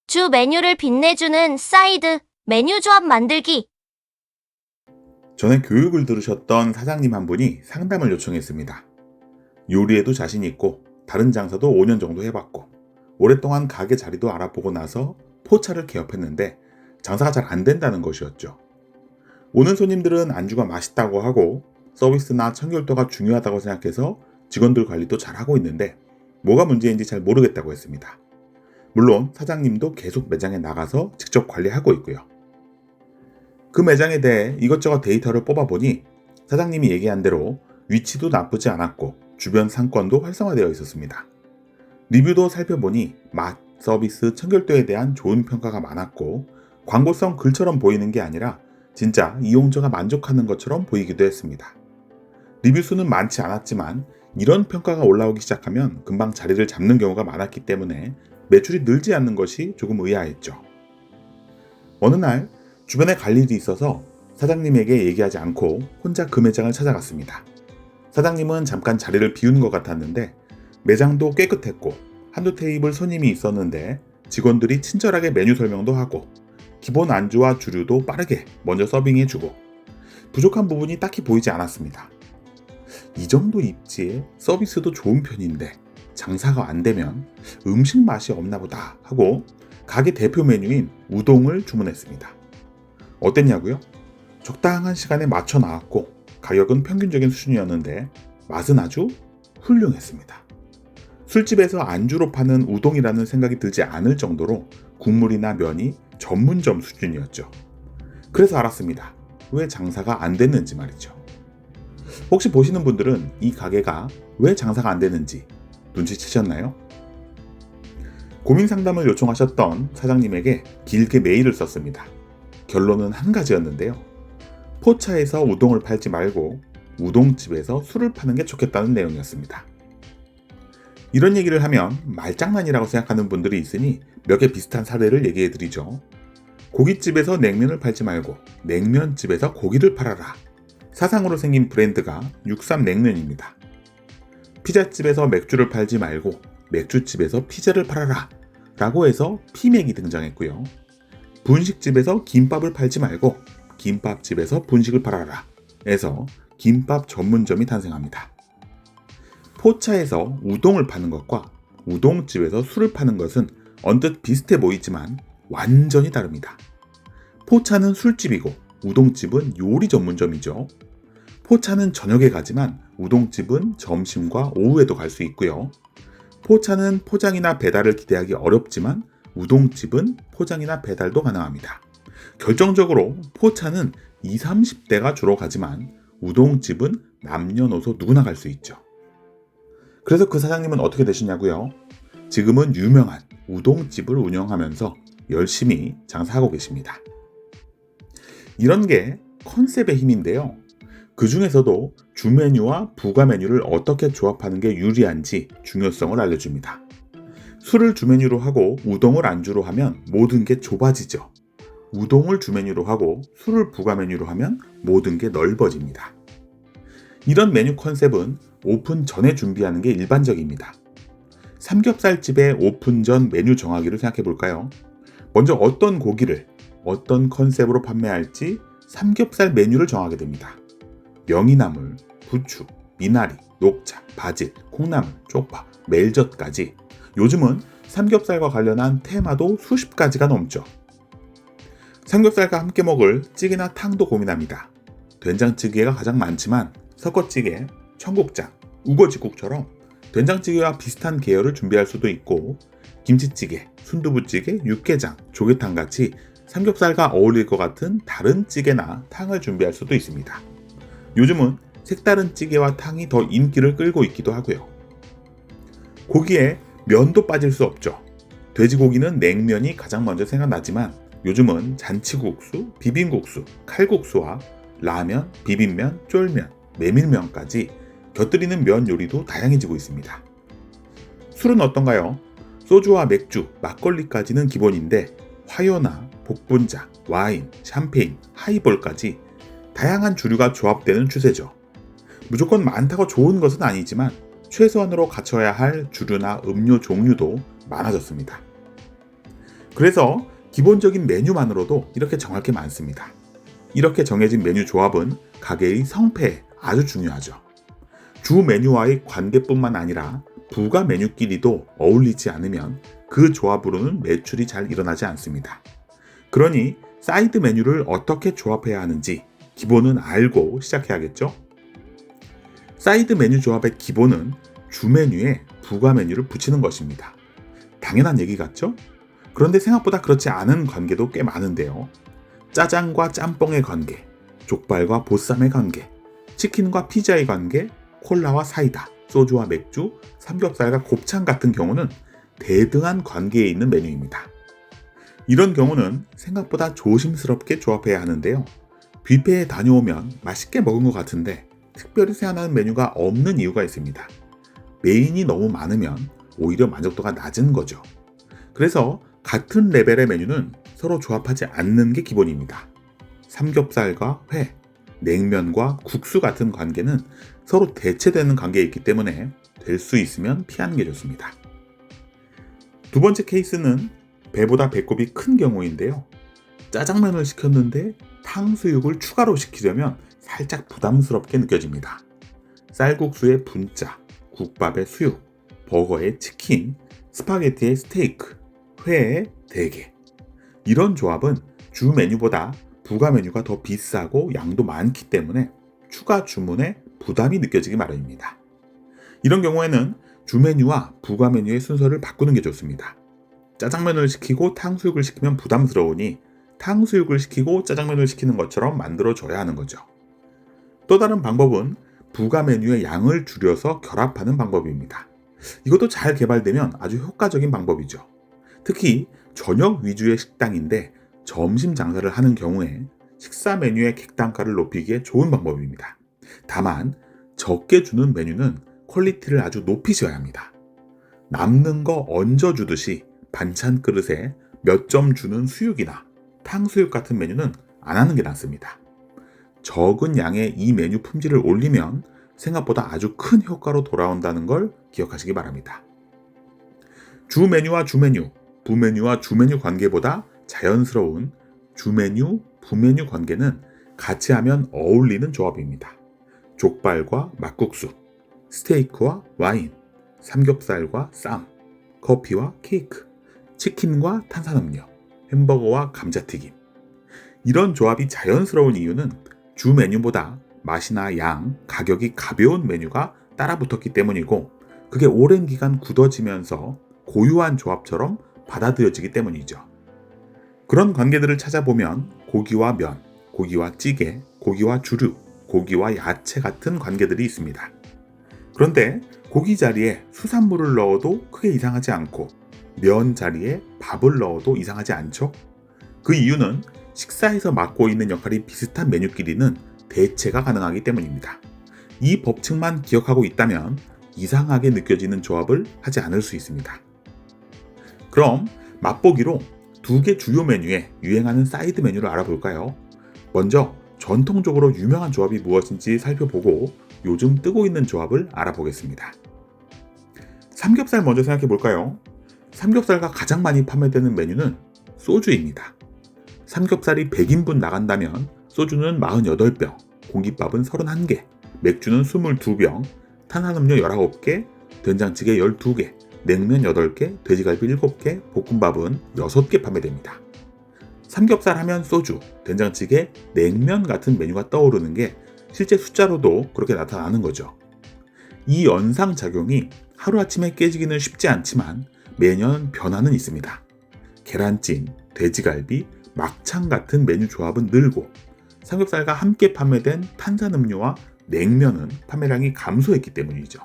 주 메뉴를 빛내주는 사이드 메뉴 조합 만들기. 전에 교육을 들으셨던 사장님 한 분이 상담을 요청했습니다. 요리에도 자신 있고 다른 장사도 5년 정도 해봤고 오랫동안 가게 자리도 알아보고 나서 포차를 개업했는데 장사가 잘 안 된다는 것이었죠. 오는 손님들은 안주가 맛있다고 하고 서비스나 청결도가 중요하다고 생각해서 직원들 관리도 잘하고 있는데 뭐가 문제인지 잘 모르겠다고 했습니다. 물론 사장님도 계속 매장에 나가서 직접 관리하고 있고요. 그 매장에 대해 이것저것 데이터를 뽑아보니 사장님이 얘기한 대로 위치도 나쁘지 않았고 주변 상권도 활성화되어 있었습니다. 리뷰도 살펴보니 맛, 서비스, 청결도에 대한 좋은 평가가 많았고 광고성 글처럼 보이는 게 아니라 진짜 이용자가 만족하는 것처럼 보이기도 했습니다. 리뷰 수는 많지 않았지만 이런 평가가 올라오기 시작하면 금방 자리를 잡는 경우가 많았기 때문에 매출이 늘지 않는 것이 조금 의아했죠. 어느 날 주변에 갈 일이 있어서 사장님에게 얘기하지 않고 혼자 그 매장을 찾아갔습니다. 사장님은 잠깐 자리를 비우는 것 같았는데 매장도 깨끗했고 한두 테이블 손님이 있었는데 직원들이 친절하게 메뉴 설명도 하고 기본 안주와 주류도 빠르게 먼저 서빙해주고 부족한 부분이 딱히 보이지 않았습니다. 이 정도 입지에 서비스도 좋은 편인데 장사가 안 되면 음식 맛이 없나 보다 하고 가게 대표 메뉴인 우동을 주문했습니다. 어땠냐고요? 적당한 시간에 맞춰 나왔고 가격은 평균적인 수준이었는데 맛은 아주 훌륭했습니다. 술집에서 안주로 파는 우동이라는 생각이 들지 않을 정도로 국물이나 면이 전문점 수준이었죠. 그래서 알았습니다. 왜 장사가 안 됐는지 말이죠. 혹시 보시는 분들은 이 가게가 왜 장사가 안 되는지 눈치채셨나요? 고민 상담을 요청하셨던 사장님에게 길게 메일을 썼습니다. 결론은 한 가지였는데요. 포차에서 우동을 팔지 말고 우동집에서 술을 파는 게 좋겠다는 내용이었습니다. 이런 얘기를 하면 말장난이라고 생각하는 분들이 있으니 몇 개 비슷한 사례를 얘기해 드리죠. 고깃집에서 냉면을 팔지 말고 냉면집에서 고기를 팔아라. 사상으로 생긴 브랜드가 육삼냉면입니다. 피자집에서 맥주를 팔지 말고 맥주집에서 피자를 팔아라 라고 해서 피맥이 등장했고요. 분식집에서 김밥을 팔지 말고 김밥집에서 분식을 팔아라 해서 김밥 전문점이 탄생합니다. 포차에서 우동을 파는 것과 우동집에서 술을 파는 것은 언뜻 비슷해 보이지만 완전히 다릅니다. 포차는 술집이고 우동집은 요리 전문점이죠. 포차는 저녁에 가지만 우동집은 점심과 오후에도 갈 수 있고요. 포차는 포장이나 배달을 기대하기 어렵지만 우동집은 포장이나 배달도 가능합니다. 결정적으로 포차는 20, 30대가 주로 가지만 우동집은 남녀노소 누구나 갈 수 있죠. 그래서 그 사장님은 어떻게 되시냐고요? 지금은 유명한 우동집을 운영하면서 열심히 장사하고 계십니다. 이런 게 컨셉의 힘인데요. 그 중에서도 주 메뉴와 부가 메뉴를 어떻게 조합하는 게 유리한지 중요성을 알려줍니다. 술을 주 메뉴로 하고 우동을 안주로 하면 모든 게 좁아지죠. 우동을 주 메뉴로 하고 술을 부가 메뉴로 하면 모든 게 넓어집니다. 이런 메뉴 컨셉은 오픈 전에 준비하는 게 일반적입니다. 삼겹살집의 오픈 전 메뉴 정하기를 생각해 볼까요? 먼저 어떤 고기를 어떤 컨셉으로 판매할지 삼겹살 메뉴를 정하게 됩니다. 명이나물, 부추, 미나리, 녹차, 바질, 콩나물, 쪽파, 멜젓까지 요즘은 삼겹살과 관련한 테마도 수십 가지가 넘죠. 삼겹살과 함께 먹을 찌개나 탕도 고민합니다. 된장찌개가 가장 많지만 섞어찌개, 청국장, 우거지국처럼 된장찌개와 비슷한 계열을 준비할 수도 있고 김치찌개, 순두부찌개, 육개장, 조개탕 같이 삼겹살과 어울릴 것 같은 다른 찌개나 탕을 준비할 수도 있습니다. 요즘은 색다른 찌개와 탕이 더 인기를 끌고 있기도 하고요. 고기에 면도 빠질 수 없죠. 돼지고기는 냉면이 가장 먼저 생각나지만 요즘은 잔치국수, 비빔국수, 칼국수와 라면, 비빔면, 쫄면, 메밀면까지 곁들이는 면 요리도 다양해지고 있습니다. 술은 어떤가요? 소주와 맥주, 막걸리까지는 기본인데 화요나 복분자, 와인, 샴페인, 하이볼까지 다양한 주류가 조합되는 추세죠. 무조건 많다고 좋은 것은 아니지만 최소한으로 갖춰야 할 주류나 음료 종류도 많아졌습니다. 그래서 기본적인 메뉴만으로도 이렇게 정할 게 많습니다. 이렇게 정해진 메뉴 조합은 가게의 성패에 아주 중요하죠. 주 메뉴와의 관계뿐만 아니라 부가 메뉴끼리도 어울리지 않으면 그 조합으로는 매출이 잘 일어나지 않습니다. 그러니 사이드 메뉴를 어떻게 조합해야 하는지 기본은 알고 시작해야겠죠? 사이드 메뉴 조합의 기본은 주 메뉴에 부가 메뉴를 붙이는 것입니다. 당연한 얘기 같죠? 그런데 생각보다 그렇지 않은 관계도 꽤 많은데요. 짜장과 짬뽕의 관계, 족발과 보쌈의 관계, 치킨과 피자의 관계, 콜라와 사이다, 소주와 맥주, 삼겹살과 곱창 같은 경우는 대등한 관계에 있는 메뉴입니다. 이런 경우는 생각보다 조심스럽게 조합해야 하는데요. 뷔페에 다녀오면 맛있게 먹은 것 같은데 특별히 생각나는 메뉴가 없는 이유가 있습니다. 메인이 너무 많으면 오히려 만족도가 낮은 거죠. 그래서 같은 레벨의 메뉴는 서로 조합하지 않는 게 기본입니다. 삼겹살과 회, 냉면과 국수 같은 관계는 서로 대체되는 관계에 있기 때문에 될 수 있으면 피하는 게 좋습니다. 두 번째 케이스는 배보다 배꼽이 큰 경우인데요. 짜장면을 시켰는데 탕수육을 추가로 시키려면 살짝 부담스럽게 느껴집니다. 쌀국수에 분짜, 국밥에 수육, 버거에 치킨, 스파게티에 스테이크, 회에 대게. 이런 조합은 주 메뉴보다 부가 메뉴가 더 비싸고 양도 많기 때문에 추가 주문에 부담이 느껴지기 마련입니다. 이런 경우에는 주 메뉴와 부가 메뉴의 순서를 바꾸는 게 좋습니다. 짜장면을 시키고 탕수육을 시키면 부담스러우니 탕수육을 시키고 짜장면을 시키는 것처럼 만들어줘야 하는 거죠. 또 다른 방법은 부가 메뉴의 양을 줄여서 결합하는 방법입니다. 이것도 잘 개발되면 아주 효과적인 방법이죠. 특히 저녁 위주의 식당인데 점심 장사를 하는 경우에 식사 메뉴의 객단가를 높이기에 좋은 방법입니다. 다만 적게 주는 메뉴는 퀄리티를 아주 높이셔야 합니다. 남는 거 얹어주듯이 반찬 그릇에 몇 점 주는 수육이나 탕수육 같은 메뉴는 안 하는 게 낫습니다. 적은 양의 이 메뉴 품질을 올리면 생각보다 아주 큰 효과로 돌아온다는 걸 기억하시기 바랍니다. 주 메뉴와 주 메뉴, 부 메뉴와 주 메뉴 관계보다 자연스러운 주 메뉴, 부 메뉴 관계는 같이 하면 어울리는 조합입니다. 족발과 막국수, 스테이크와 와인, 삼겹살과 쌈, 커피와 케이크, 치킨과 탄산음료, 햄버거와 감자튀김. 이런 조합이 자연스러운 이유는 주 메뉴보다 맛이나 양, 가격이 가벼운 메뉴가 따라붙었기 때문이고 그게 오랜 기간 굳어지면서 고유한 조합처럼 받아들여지기 때문이죠. 그런 관계들을 찾아보면 고기와 면, 고기와 찌개, 고기와 주류, 고기와 야채 같은 관계들이 있습니다. 그런데 고기 자리에 수산물을 넣어도 크게 이상하지 않고 면 자리에 밥을 넣어도 이상하지 않죠? 그 이유는 식사에서 맡고 있는 역할이 비슷한 메뉴끼리는 대체가 가능하기 때문입니다. 이 법칙만 기억하고 있다면 이상하게 느껴지는 조합을 하지 않을 수 있습니다. 그럼 맛보기로 두 개 주요 메뉴에 유행하는 사이드 메뉴를 알아볼까요? 먼저 전통적으로 유명한 조합이 무엇인지 살펴보고 요즘 뜨고 있는 조합을 알아보겠습니다. 삼겹살 먼저 생각해 볼까요? 삼겹살과 가장 많이 판매되는 메뉴는 소주입니다. 삼겹살이 100인분 나간다면 소주는 48병, 공깃밥은 31개, 맥주는 22병, 탄산음료 19개, 된장찌개 12개, 냉면 8개, 돼지갈비 7개, 볶음밥은 6개 판매됩니다. 삼겹살 하면 소주, 된장찌개, 냉면 같은 메뉴가 떠오르는 게 실제 숫자로도 그렇게 나타나는 거죠. 이 연상작용이 하루아침에 깨지기는 쉽지 않지만 매년 변화는 있습니다. 계란찜, 돼지갈비, 막창 같은 메뉴 조합은 늘고 삼겹살과 함께 판매된 탄산음료와 냉면은 판매량이 감소했기 때문이죠.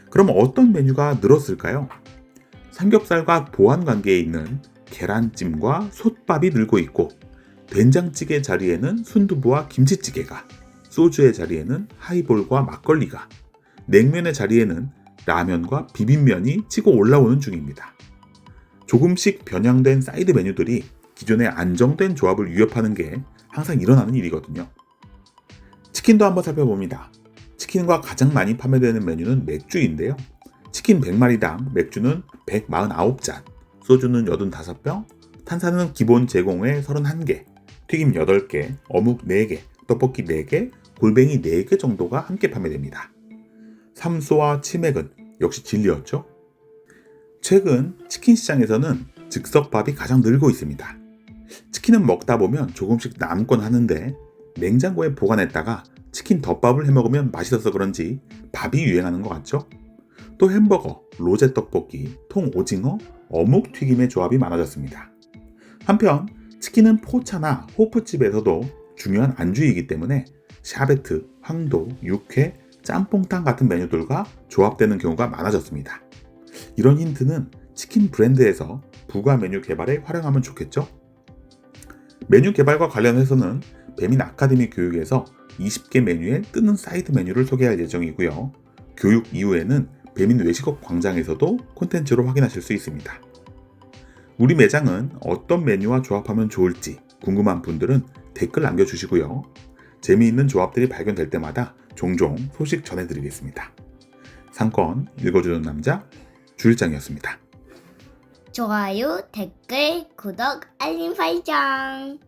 그럼 어떤 메뉴가 늘었을까요? 삼겹살과 보완관계에 있는 계란찜과 솥밥이 늘고 있고 된장찌개 자리에는 순두부와 김치찌개가, 소주의 자리에는 하이볼과 막걸리가, 냉면의 자리에는 라면과 비빔면이 치고 올라오는 중입니다. 조금씩 변형된 사이드 메뉴들이 기존의 안정된 조합을 위협하는 게 항상 일어나는 일이거든요. 치킨도 한번 살펴봅니다. 치킨과 가장 많이 판매되는 메뉴는 맥주인데요. 치킨 100마리당 맥주는 149잔, 소주는 85병, 탄산은 기본 제공에 31개, 튀김 8개, 어묵 4개, 떡볶이 4개, 골뱅이 4개 정도가 함께 판매됩니다. 삼소와 치맥은 역시 진리였죠. 최근 치킨 시장에서는 즉석밥이 가장 늘고 있습니다. 치킨은 먹다 보면 조금씩 남곤 하는데 냉장고에 보관했다가 치킨 덮밥을 해먹으면 맛있어서 그런지 밥이 유행하는 것 같죠? 또 햄버거, 로제 떡볶이, 통 오징어, 어묵 튀김의 조합이 많아졌습니다. 한편 치킨은 포차나 호프집에서도 중요한 안주이기 때문에 샤베트, 황도, 육회, 짬뽕탕 같은 메뉴들과 조합되는 경우가 많아졌습니다. 이런 힌트는 치킨 브랜드에서 부가 메뉴 개발에 활용하면 좋겠죠? 메뉴 개발과 관련해서는 배민 아카데미 교육에서 20개 메뉴의 뜨는 사이드 메뉴를 소개할 예정이고요. 교육 이후에는 배민 외식업 광장에서도 콘텐츠로 확인하실 수 있습니다. 우리 매장은 어떤 메뉴와 조합하면 좋을지 궁금한 분들은 댓글 남겨주시고요. 재미있는 조합들이 발견될 때마다 종종 소식 전해드리겠습니다. 상권 읽어주는 남자 주일장이었습니다. 좋아요, 댓글, 구독, 알림 설정.